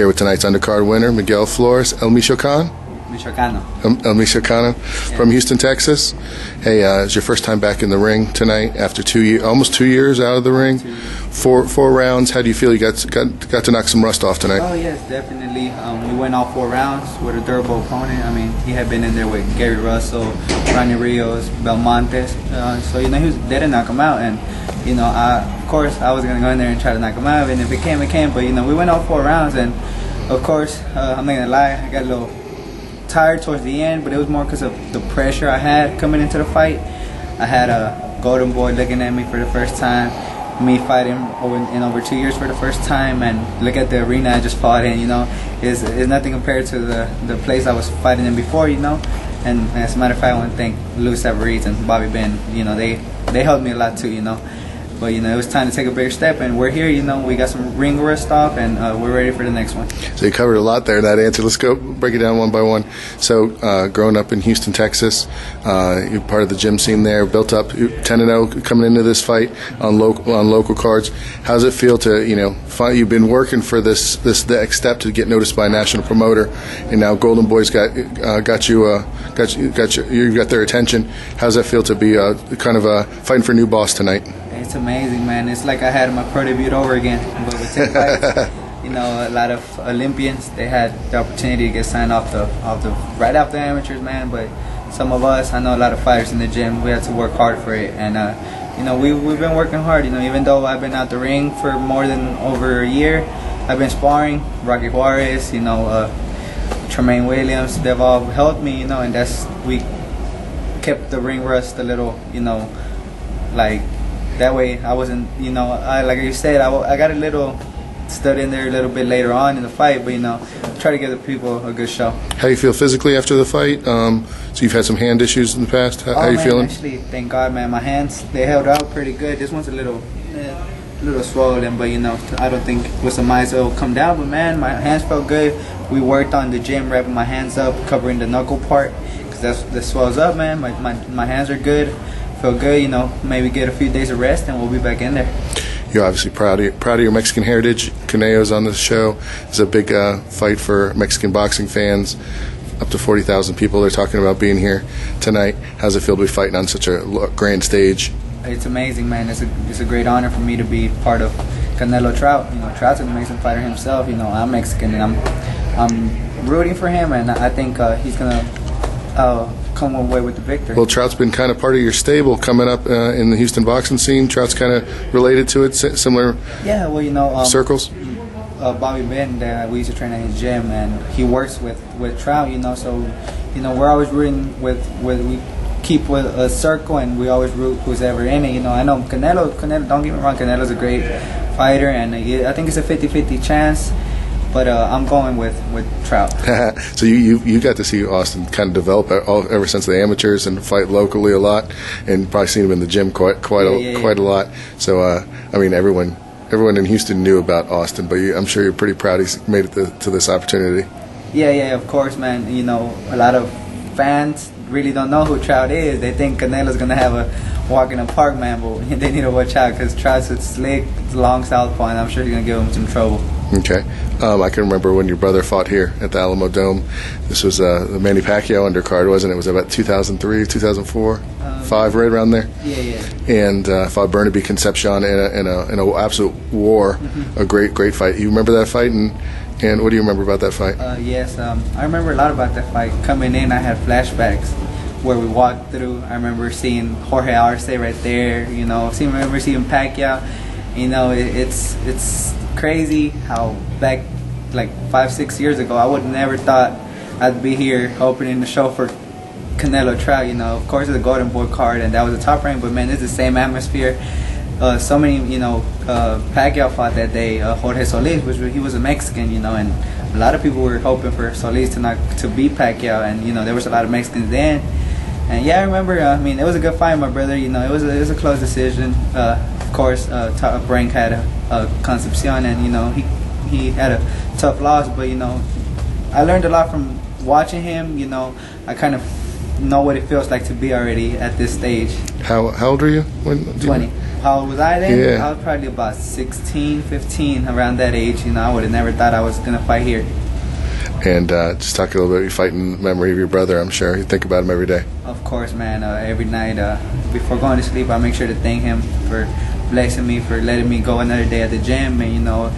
Here with tonight's undercard winner, Miguel Flores, El Michoacano. El Michoacano from Houston, Texas. Hey, it's your first time back in the ring tonight after almost 2 years out of the ring. Four rounds. How do you feel? You got to knock some rust off tonight? Oh yes, definitely. We went all 4 rounds with a durable opponent. I mean, he had been in there with Gary Russell, Ronnie Rios, Belmontes. So they didn't knock him out, and of course I was gonna go in there and try to knock him out, and if it came, it came. But we went all 4 rounds, and of course I'm not gonna lie, I got a little tired towards the end, but it was more because of the pressure I had coming into the fight. I had a Golden Boy looking at me for the first time, me fighting in over 2 years for the first time, and look at the arena I just fought in. Is nothing compared to the place I was fighting in before. And as a matter of fact, I want to thank Louis Savarese and Bobby Ben. They helped me a lot too. But it was time to take a bigger step, and we're here. We got some ring rust off, and we're ready for the next one. So you covered a lot there in that answer. Let's go break it down one by one. So growing up in Houston, Texas, you're part of the gym scene there, built up 10-0 coming into this fight on local cards. How does it feel to you've been working for this next step to get noticed by a national promoter, and now Golden Boy's got their attention. How does that feel to be kind of fighting for a new boss tonight? It's amazing, man. It's like I had my pro debut over again, but with 10 fights. A lot of Olympians, they had the opportunity to get signed off right after amateurs, man. But some of us, I know a lot of fighters in the gym, we had to work hard for it, and we've been working hard. Even though I've been out the ring for more than over a year, I've been sparring. Rocky Juarez, Tremaine Williams, they've all helped me, and we kept the ring rust a little, like. That way I wasn't, like you said, I got a little stood in there a little bit later on in the fight, but try to give the people a good show. How you feel physically after the fight? So you've had some hand issues in the past. How you feeling? Actually, thank God, man. My hands, they held out pretty good. This one's a little swollen, but I don't think with some ice it'll come down. But man, my hands felt good. We worked on the gym, wrapping my hands up, covering the knuckle part, because that swells up, man. My hands are good. Feel good, maybe get a few days of rest, and we'll be back in there. You're obviously proud of your Mexican heritage. Caneo's on this show. It's a big fight for Mexican boxing fans. Up to 40,000 people are talking about being here tonight. How's it feel to be fighting on such a grand stage? It's amazing, man. It's a great honor for me to be part of Canelo Trout. Trout's an amazing fighter himself. I'm Mexican, and I'm rooting for him, and I think he's gonna come away with the victory. Well, Trout's been kind of part of your stable coming up in the Houston boxing scene. Trout's kind of related to it, similar. Yeah, well, circles. Bobby Ben, we used to train at his gym, and he works with Trout. So we're always rooting we keep with a circle, and we always root who's ever in it. I know Canelo. Don't get me wrong, Canelo's a great fighter, and I think it's a 50-50 chance. But I'm going with Trout. So you got to see Austin kind of develop ever since the amateurs and fight locally a lot, and probably seen him in the gym quite a lot. So everyone in Houston knew about Austin, but I'm sure you're pretty proud he's made it to this opportunity. Yeah, of course, man. A lot of fans really don't know who Trout is. They think Canelo's gonna have a walk in the park, man, but they need to watch out because Trout's a slick, long southpaw, and I'm sure he's gonna give him some trouble. Okay. I can remember when your brother fought here at the Alamo Dome. This was the Manny Pacquiao undercard, wasn't it? It was about 2003, 2004, 5, right around there. Yeah. And fought Bernabe Concepcion in an absolute war, a great fight. You remember that fight, and what do you remember about that fight? Yes, I remember a lot about that fight. Coming in, I had flashbacks where we walked through. I remember seeing Jorge Arce right there. I remember seeing Pacquiao. It's crazy how back like 5-6 years ago I would never thought I'd be here opening the show for Canelo Trout. Of course it's a Golden Boy card, and that was a top rank, but man, it's the same atmosphere. So many, Pacquiao fought that day, Jorge Solis, which he was a Mexican, and a lot of people were hoping for Solis to beat Pacquiao, and there was a lot of Mexicans then. And yeah, I remember. It was a good fight, my brother. It was a close decision. Of course, top rank had a Concepcion, and he had a tough loss. But I learned a lot from watching him. I kind of know what it feels like to be already at this stage. How old are you? 20. how old was I then? Yeah. I was probably about 16, 15, around that age. You know, I would have never thought I was going to fight here. And just talk a little bit. You fight in memory of your brother, I'm sure. You think about him every day. Of course, man. Every night before going to sleep, I make sure to thank him for blessing me, for letting me go another day at the gym. And, you know,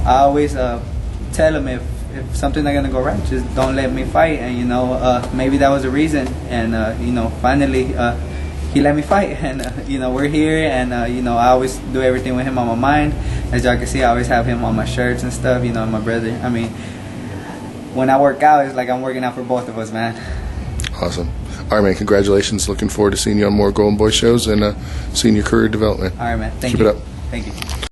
I always tell him if something's not going to go right, just don't let me fight. And, you know, maybe that was the reason. And, you know, finally he let me fight. And, you know, we're here. And, you know, I always do everything with him on my mind. As y'all can see, I always have him on my shirts and stuff, you know, my brother. I mean, when I work out, it's like I'm working out for both of us, man. Awesome. All right, man, congratulations. Looking forward to seeing you on more Golden Boy shows and seeing your career development. All right, man. Thank you. Keep it up. Thank you.